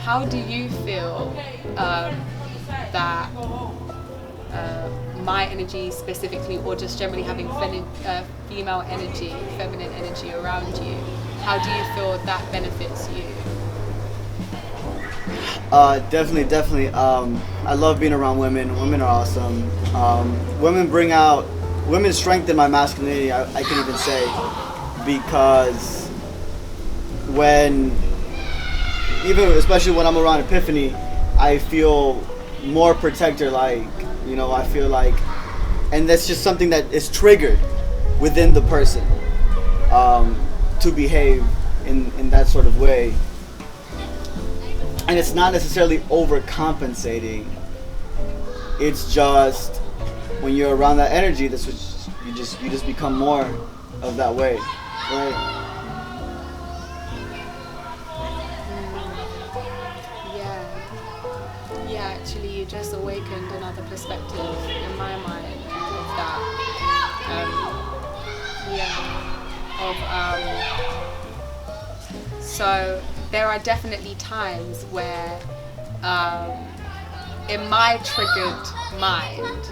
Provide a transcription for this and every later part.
how do you feel that my energy specifically, or just generally having female energy, feminine energy around you, how do you feel that benefits you? Definitely. I love being around women. Women are awesome. Women strengthen my masculinity, I can even say, because especially when I'm around Epiphany, I feel more protector, I feel like, and that's just something that is triggered within the person, to behave in that sort of way. And it's not necessarily overcompensating. It's just when you're around that energy, that's what you just become more of that way, right? Yeah, actually, you just awakened another perspective in my mind of that. So there are definitely times where, in my triggered mind,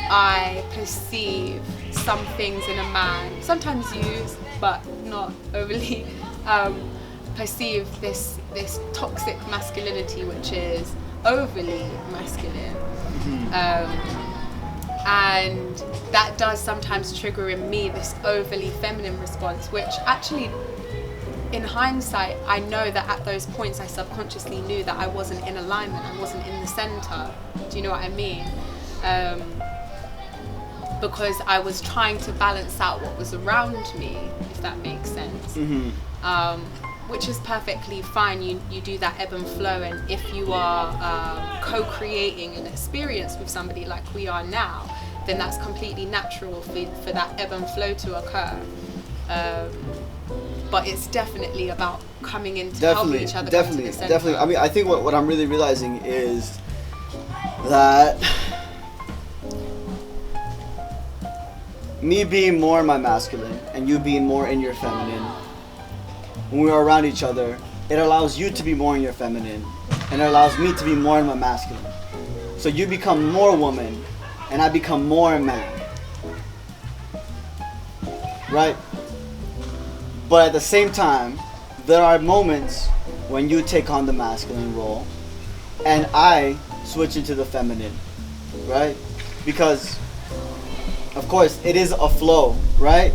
I perceive some things in a man, sometimes use, but not overly, perceive this toxic masculinity, which is overly masculine. And that does sometimes trigger in me this overly feminine response, which actually, in hindsight, I know that at those points I subconsciously knew that I wasn't in alignment, I wasn't in the center. Do you know what I mean? Because I was trying to balance out what was around me, if that makes sense. Which is perfectly fine. You do that ebb and flow, and if you are co-creating an experience with somebody like we are now, then that's completely natural for that ebb and flow to occur. But it's definitely about coming in to help each other. Definitely. I mean, I think what I'm really realizing is that me being more in my masculine and you being more in your feminine, when we're around each other, it allows you to be more in your feminine, and it allows me to be more in my masculine. So you become more woman, and I become more man. Right? But at the same time, there are moments when you take on the masculine role, and I switch into the feminine. Right? Because, of course, it is a flow, right?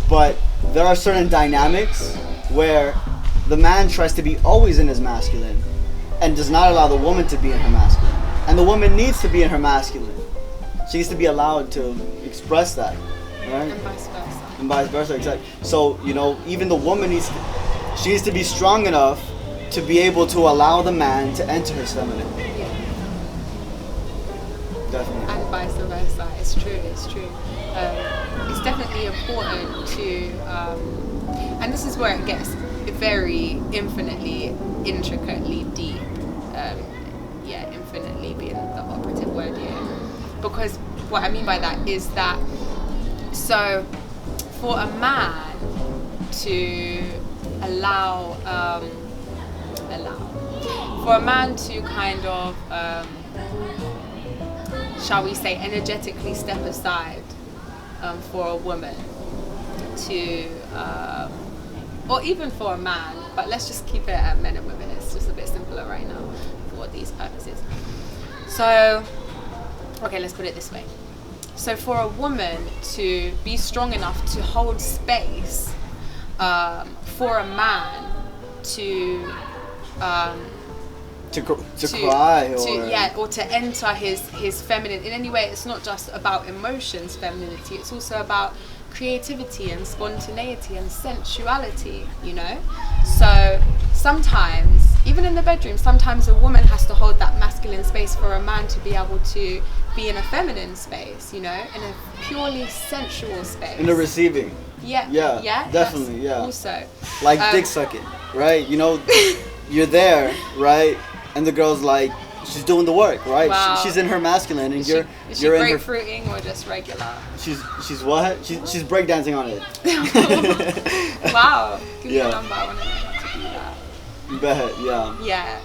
But there are certain dynamics where the man tries to be always in his masculine and does not allow the woman to be in her masculine. And the woman needs to be in her masculine. She needs to be allowed to express that, right? And vice versa, exactly. So, even the woman needs to be strong enough to be able to allow the man to enter his feminine. Yeah. Definitely. And vice versa. It's true. It's definitely important to, and this is where it gets very intricately deep. Infinitely being the operative word here. Because what I mean by that is that, so for a man to for a man to kind of, shall we say, energetically step aside for a woman to, or even for a man, but let's just keep it at men and women, it's just a bit simpler right now for these purposes. So, okay, let's put it this way. So for a woman to be strong enough to hold space for a man to cry or to enter his feminine in any way. It's not just about emotions, femininity, it's also about creativity and spontaneity and sensuality, so sometimes, even in the bedroom, sometimes a woman has to hold that masculine space for a man to be able to be in a feminine space, in a purely sensual space, in the receiving. Yeah, definitely. Yeah, also like dick sucking, right? You're there, right? And the girl's like, she's doing the work, right? Wow. She's in her masculine, and is you're she in her. grapefruiting or just regular? She's what? She's breakdancing on it. Wow. Give me Yeah. a number. I want to know how to do that. Bet, yeah. Yeah.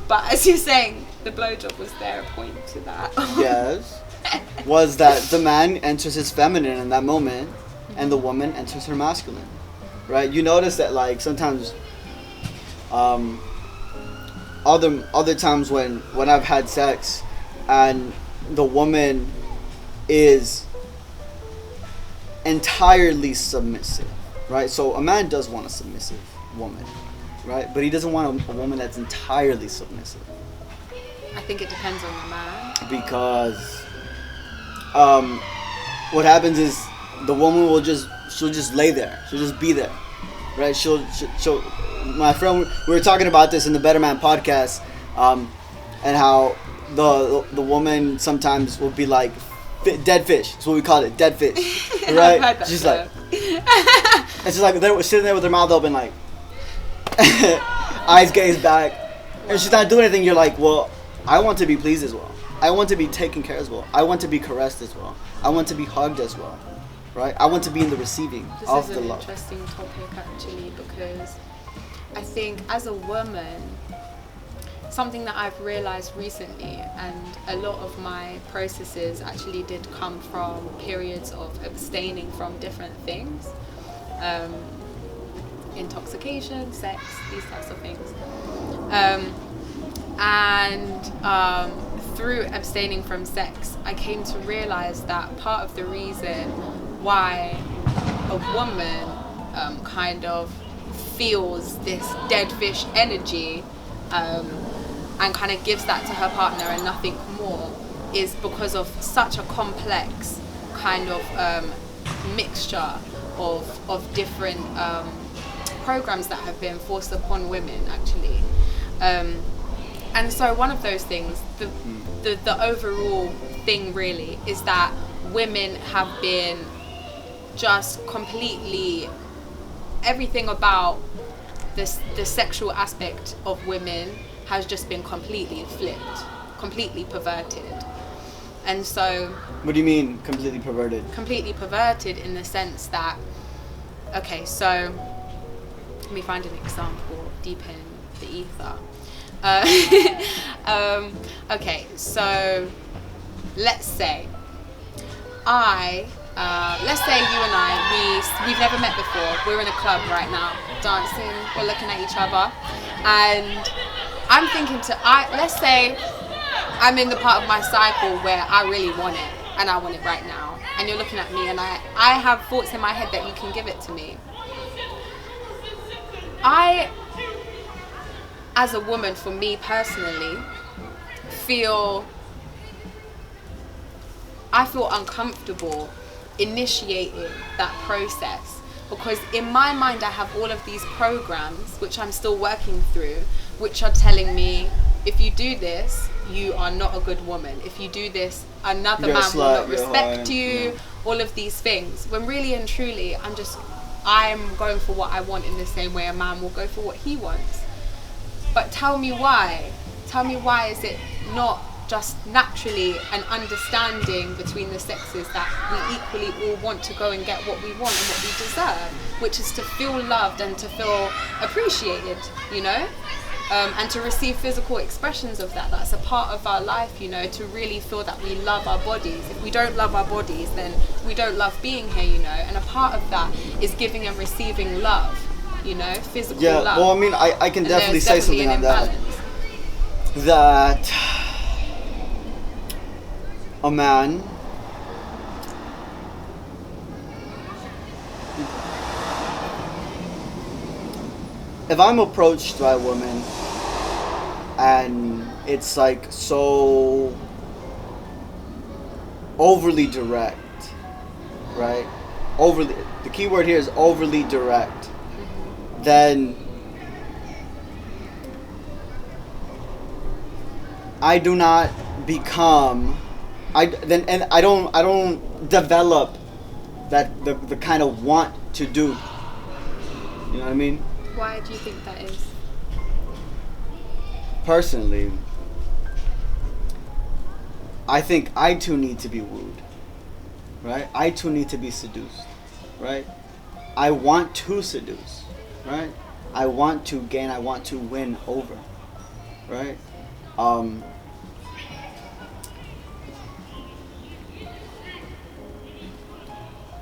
But as you're saying, the blowjob was there a point to that. Yes. Was that the man enters his feminine in that moment, and the woman enters her masculine, right? You notice that, like, sometimes, other times when I've had sex, and the woman is entirely submissive, right? So a man does want a submissive woman, right? But he doesn't want a woman that's entirely submissive. I think it depends on the man. Because what happens is the woman she'll just lay there. She'll just be there, right? She'll my friend, we were talking about this in the Better Man podcast, and how the woman sometimes will be like dead fish. That's what we call it, dead fish, right? I've heard that She's term. it's just like they're sitting there with their mouth open, like eyes gazed back, and she's not doing anything. You're like, well, I want to be pleased as well. I want to be taken care as well. I want to be caressed as well. I want to be hugged as well, right? I want to be in the receiving of the love. This is an interesting topic, actually, because I think as a woman, something that I've realized recently, and a lot of my processes actually did come from periods of abstaining from different things, intoxication, sex, these types of things, and through abstaining from sex, I came to realize that part of the reason why a woman kind of feels this dead fish energy and kind of gives that to her partner and nothing more is because of such a complex kind of mixture of different programs that have been forced upon women, actually. And so one of those things, the overall thing really, is that women have been just completely, everything about the sexual aspect of women has just been completely flipped, completely perverted. And so... What do you mean, completely perverted? Completely perverted in the sense that, okay, so let me find an example deep in the ether. Okay, so let's say let's say you and I, we've never met before. We're in a club right now, dancing, we're looking at each other, and I'm thinking let's say I'm in the part of my cycle where I really want it, and I want it right now, and you're looking at me, and I have thoughts in my head that you can give it to me. As a woman, for me personally, I feel uncomfortable initiating that process, because in my mind I have all of these programs which I'm still working through, which are telling me, if you do this, you are not a good woman. If you do this, another man will not respect you. Yeah. All of these things, when really and truly I'm going for what I want in the same way a man will go for what he wants. But tell me why is it not just naturally an understanding between the sexes that we equally all want to go and get what we want and what we deserve, which is to feel loved and to feel appreciated, and to receive physical expressions of that. That's a part of our life, to really feel that we love our bodies. If we don't love our bodies, then we don't love being here, and a part of that is giving and receiving love, physical love. Yeah, well, I mean, I can definitely say something on that. That a man if I'm approached by a woman and it's like so overly direct, right? The key word here is overly direct. Then I do not become I don't develop that the kind of want to do. You know what I mean? Why do you think that is? Personally, I think I too need to be wooed, right? I too need to be seduced, right? I want to seduce, right? I want to gain, I want to win over, right?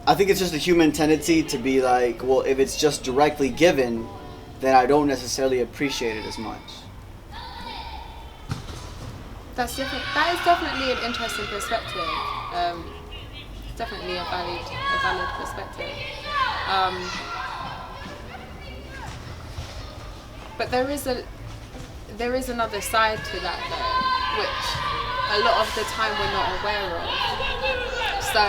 I think it's just a human tendency to be like, well, if it's just directly given, then I don't necessarily appreciate it as much. That's different. That is definitely an interesting perspective. Definitely a valid perspective. But there is another side to that though, which a lot of the time we're not aware of. So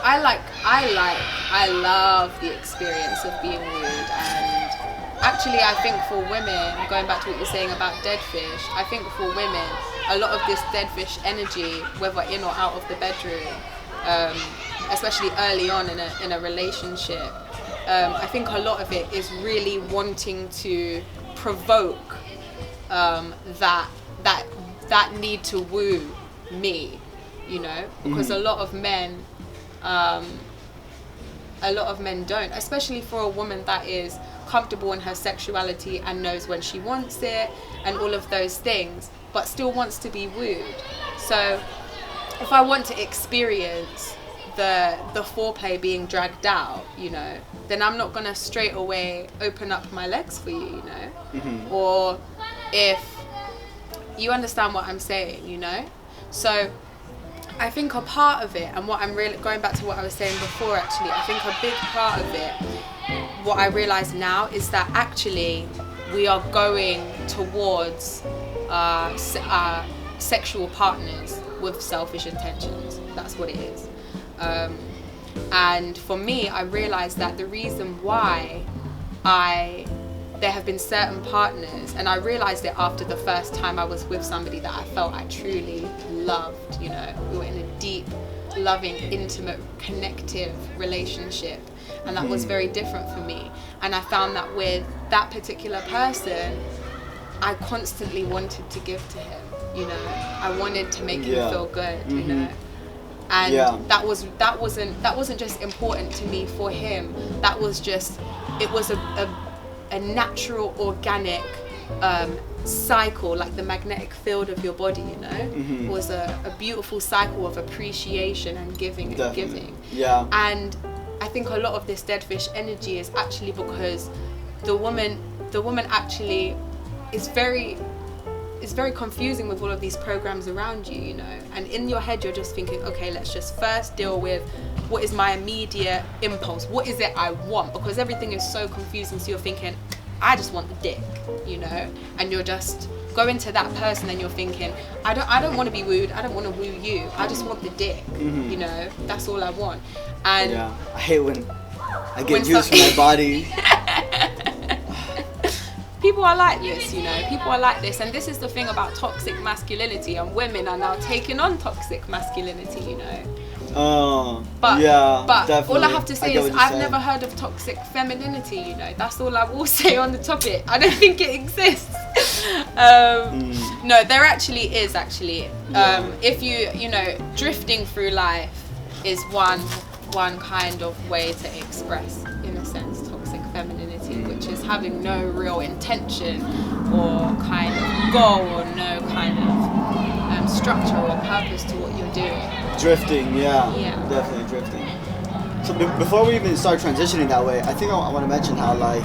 I love the experience of being wooed, and actually I think for women, going back to what you're saying about dead fish, I think for women, a lot of this dead fish energy, whether in or out of the bedroom, especially early on in a relationship, I think a lot of it is really wanting to provoke that need to woo me, you know, because a lot of men don't, especially for a woman that is comfortable in her sexuality and knows when she wants it and all of those things, but still wants to be wooed. So if I want to experience the foreplay being dragged out, you know, then I'm not gonna straight away open up my legs for you, you know. Or if you understand what I'm saying, you know. So I think a part of it, and what I'm really going back to what I was saying before, actually, I think a big part of it, what I realize now, is that actually we are going towards sexual partners with selfish intentions. That's what it is. And for me, I realized that the reason why there have been certain partners, and I realized it after the first time I was with somebody that I felt I truly loved, you know, we were in a deep, loving, intimate, connective relationship, and that was very different for me. And I found that with that particular person, I constantly wanted to give to him, you know, I wanted to make him feel good, you know. And that wasn't just important to me for him. That was just, it was a natural, organic cycle, like the magnetic field of your body, you know. It was a beautiful cycle of appreciation and giving and giving. Yeah. And I think a lot of this dead fish energy is actually because the woman actually is very confusing with all of these programs around you, you know. And in your head, you're just thinking, okay, let's just first deal with what is my immediate impulse. What is it I want? Because everything is so confusing. So you're thinking, I just want the dick, you know. And you're just going to that person and you're thinking, I don't want to be wooed. I don't want to woo you. I just want the dick, you know. That's all I want. And I hate when I get used for my body. People are like this, you know. People are like this, and this is the thing about toxic masculinity, and women are now taking on toxic masculinity, you know. But all I have to say is I've never heard of toxic femininity, you know. That's all I will say on the topic. I don't think it exists. No, there actually is, actually. If you know, drifting through life is one kind of way to express, in a sense, toxic femininity, which is having no real intention or kind of goal or no kind of structure or purpose to what you're doing. Drifting, definitely drifting. So before we even start transitioning that way, I think I want to mention how, like,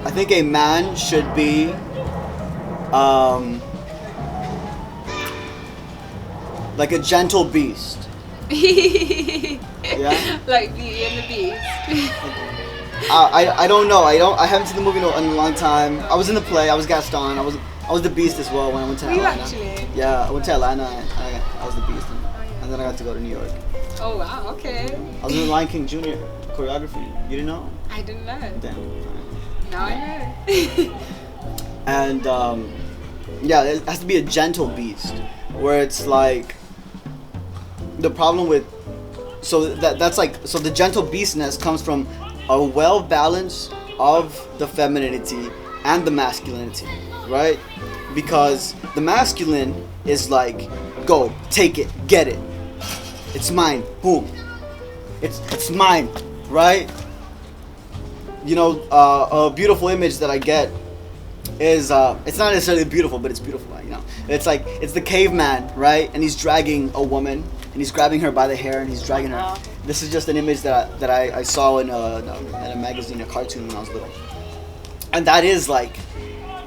I think a man should be like a gentle beast. Yeah? Like Beauty and the Beast. I don't know. I haven't seen the movie in a long time. I was in the play. I was Gaston. I was the Beast as well when I went to Atlanta. Actually? Yeah, I went to Atlanta and I was the Beast, and then I got to go to New York. Oh wow, okay. I was in the Lion King Jr. choreography. You didn't know? I didn't know. Damn. Now I know. And it has to be a gentle beast, where it's like the problem with that's like, so the gentle beastness comes from a well balance of the femininity and the masculinity, right? Because the masculine is like, go, take it, get it, it's mine, boom, it's mine, right? a beautiful image that I get is it's not necessarily beautiful, but it's beautiful. It's like it's the caveman, right? And he's dragging a woman, and he's grabbing her by the hair, and he's dragging her. This is just an image that I saw in a magazine, a cartoon when I was little, and that is like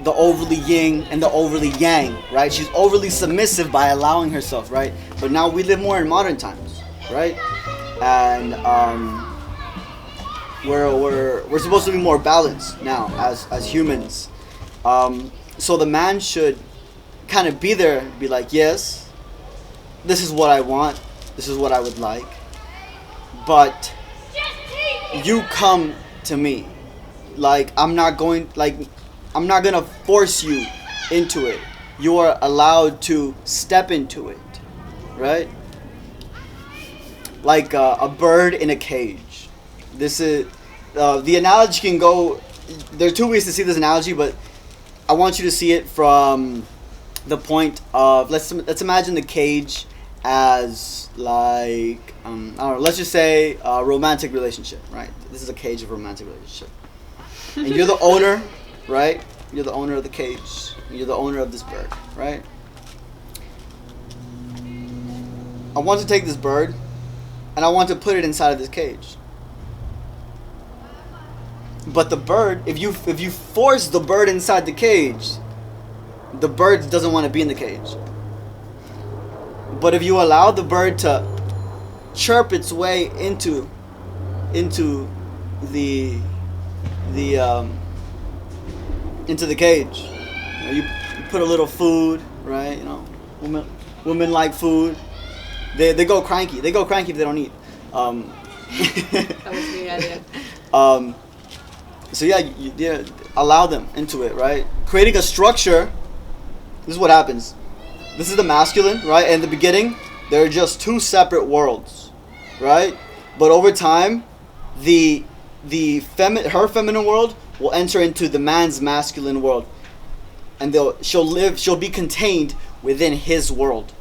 the overly yin and the overly yang, right? She's overly submissive by allowing herself, right? But now we live more in modern times, right? And we're supposed to be more balanced now as humans. So the man should kind of be there and be like, yes, this is what I want, this is what I would like, but you come to me. Like I'm not gonna force you into it. You are allowed to step into it, right? Like a bird in a cage. This is the analogy can go. There are two ways to see this analogy, but I want you to see it from the point of let's imagine the cage as like I don't know. Let's just say a romantic relationship, right? This is a cage of romantic relationship, and you're the owner, right? You're the owner of the cage. You're the owner of this bird, right? I want to take this bird, and I want to put it inside of this cage. But the bird, if you force the bird inside the cage, the bird doesn't want to be in the cage. But if you allow the bird to chirp its way into the cage, you put a little food, right? Women like food. They go cranky. They go cranky if they don't eat. That was me earlier. So yeah, allow them into it, right? Creating a structure. This is what happens. This is the masculine, right? In the beginning, they're just two separate worlds, right? But over time, her feminine world will enter into the man's masculine world, and she'll be contained within his world.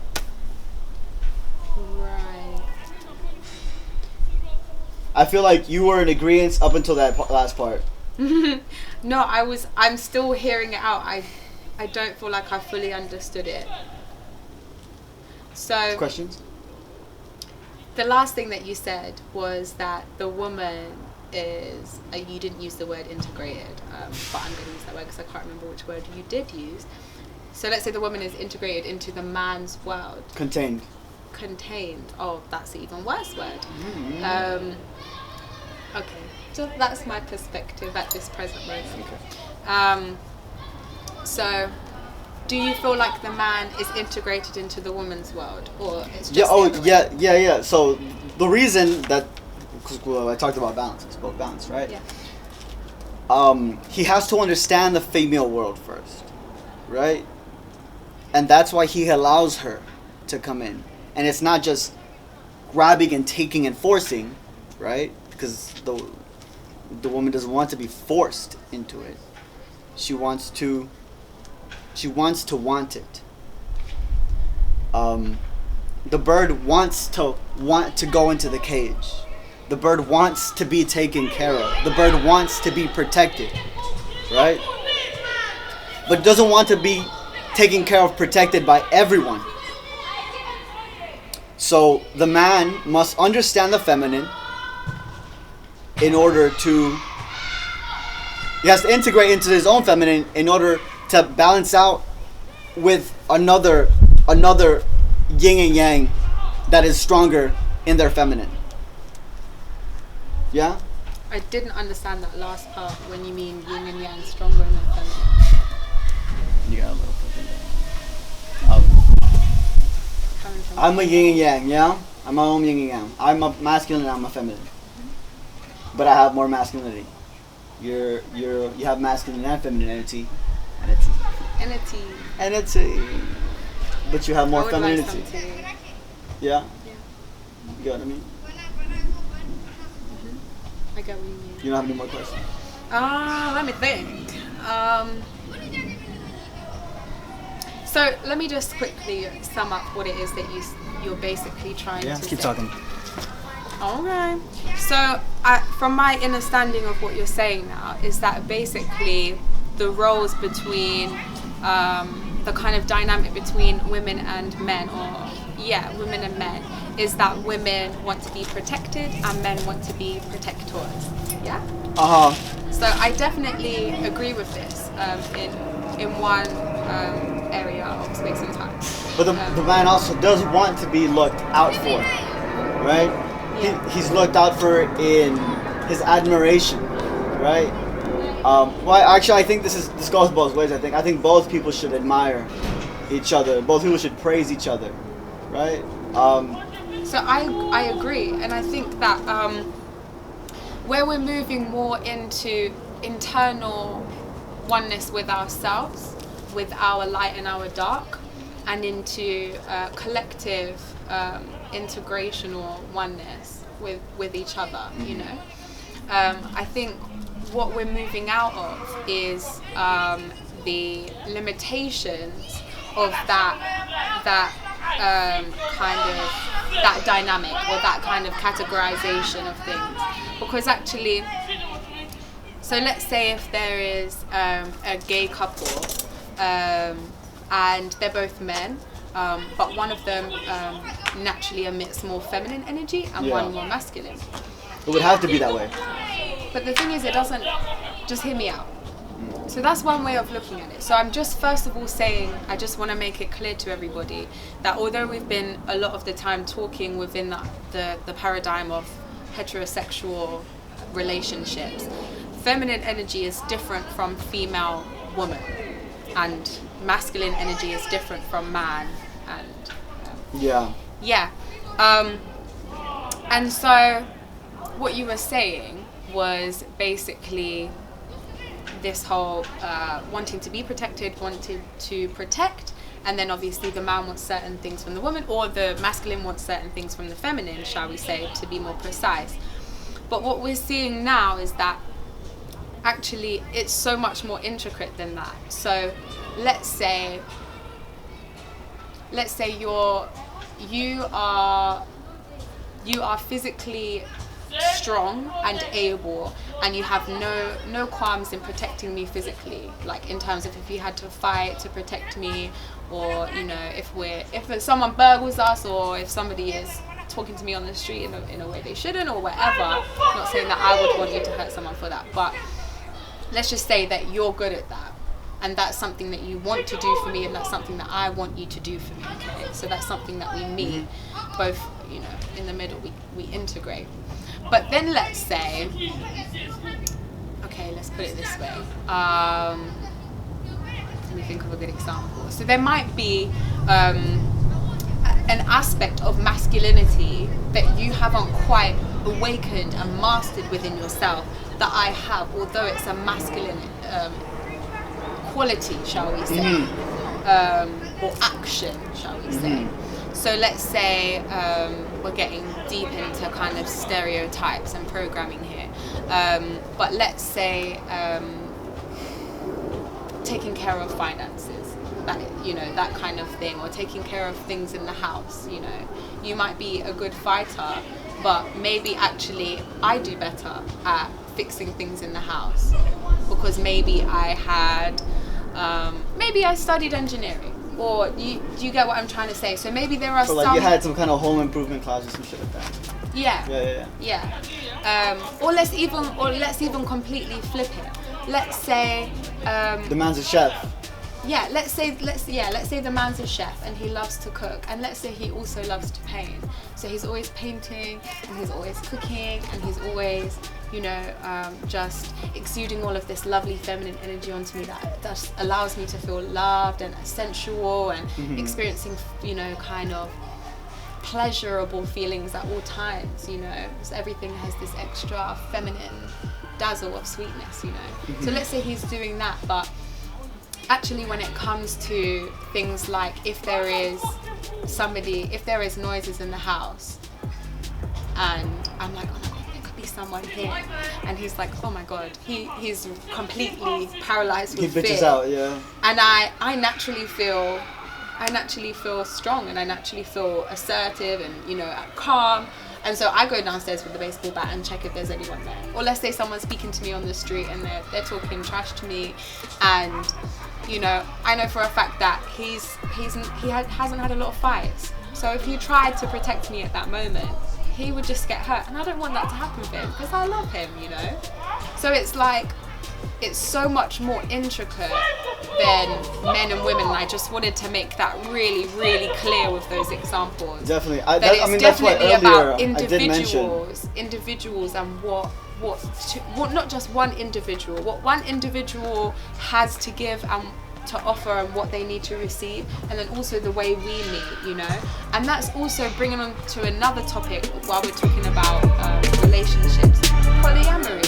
Right. I feel like you were in agreement up until that last part. No, I'm still hearing it out. I don't feel like I fully understood it. So Questions? the last thing that you said was that the woman is you didn't use the word integrated, but I'm going to use that word because I can't remember which word you did use. So let's say the woman is integrated into the man's world. Contained. Oh, that's an even worse word. Okay, so that's my perspective at this present moment. Okay. So do you feel like the man is integrated into the woman's world, or it's just yeah. So the reason that, because I talked about balance, I spoke balance, right? Yeah. He has to understand the female world first, right? And that's why he allows her to come in. And it's not just grabbing and taking and forcing, right? Because the woman doesn't want to be forced into it. She wants to want it. The bird wants to go into the cage. The bird wants to be taken care of. The bird wants to be protected, right? But doesn't want to be taken care of, protected by everyone. So the man must understand the feminine in order to... He has to integrate into his own feminine in order to balance out with another yin and yang that is stronger in their feminine. Yeah? I didn't understand that last part when you mean yin and yang stronger in their feminine. You got a little I'm a yin and yang, yeah? I'm my own yin and yang. I'm a masculine and I'm a feminine. But I have more masculinity. You have masculine and femininity. Entity. But you have more femininity. Yeah? You get what I mean? I get what you mean. You don't have any more questions? Let me think. So let me just quickly sum up what it is that you're basically trying to say. Keep talking. Okay. So, from my understanding of what you're saying now, is that basically the roles between the kind of dynamic between women and men, or women and men, is that women want to be protected and men want to be protectors. Yeah. So I definitely agree with this in one area of space and time. But the man also does want to be looked out for, right? Yeah. He's looked out for in his admiration, right? Well, actually, I think this goes both ways. I think both people should admire each other. Both people should praise each other, right? So I agree, and I think that where we're moving more into internal oneness with ourselves, with our light and our dark, and into collective integration or oneness with each other, you know. I think what we're moving out of is the limitations of that dynamic, or that kind of categorization of things. Because actually, so let's say if there is a gay couple and they're both men, but one of them naturally emits more feminine energy and one more masculine. It would have to be that way. But the thing is, it doesn't. Just hear me out. So that's one way of looking at it. So I'm just first of all saying, I just want to make it clear to everybody that although we've been a lot of the time talking within the paradigm of heterosexual relationships, feminine energy is different from female woman, and masculine energy is different from man. And and so what you were saying was basically this whole wanting to be protected, wanting to protect, and then obviously the man wants certain things from the woman, or the masculine wants certain things from the feminine, shall we say, to be more precise. But what we're seeing now is that actually it's so much more intricate than that. So let's say you are physically strong and able, and you have no qualms in protecting me physically, like in terms of if you had to fight to protect me, or you know, if someone burgles us, or if somebody is talking to me on the street in a way they shouldn't, or whatever. I'm not saying that I would want you to hurt someone for that, but let's just say that you're good at that, and that's something that you want to do for me, and that's something that I want you to do for me. Okay, so that's something that we meet both, you know, in the middle, we integrate. But then let's say, okay, let's put it this way. Let me think of a good example. So there might be an aspect of masculinity that you haven't quite awakened and mastered within yourself that I have, although it's a masculine quality, shall we say, or action, shall we say. So let's say we're getting deep into kind of stereotypes and programming here, but let's say taking care of finances, that, you know, that kind of thing, or taking care of things in the house. You know, you might be a good fighter, but maybe actually I do better at fixing things in the house, because maybe I had maybe I studied engineering. Or do you get what I'm trying to say? So maybe there are so like you had some kind of home improvement class or some shit like that. Yeah. Or let's even completely flip it. Let's say the man's a chef. Yeah, let's say the man's a chef and he loves to cook, and let's say he also loves to paint. So he's always painting, and he's always cooking, and he's always, you know, just exuding all of this lovely feminine energy onto me that just allows me to feel loved and sensual and experiencing, you know, kind of pleasurable feelings at all times, you know. So everything has this extra feminine dazzle of sweetness, you know. So let's say he's doing that, but actually when it comes to things like if there is noises in the house, and I'm like, oh my god, there could be someone here, and he's like, oh my god, he's completely paralyzed with fear. He bitches out, yeah. And I naturally feel strong, and I naturally feel assertive, and, you know, calm, And so I go downstairs with the baseball bat and check if there's anyone there. Or let's say someone's speaking to me on the street and they're talking trash to me, and you know, I know for a fact that he hasn't had a lot of fights. So if he tried to protect me at that moment, he would just get hurt, and I don't want that to happen for him because I love him, you know. So it's like, it's so much more intricate than men and women, and I just wanted to make that really, really clear with those examples. Definitely. That's why earlier about individuals and what not just one individual, what one individual has to give and to offer and what they need to receive, and then also the way we meet, you know. And that's also bringing on to another topic while we're talking about relationships, polyamory.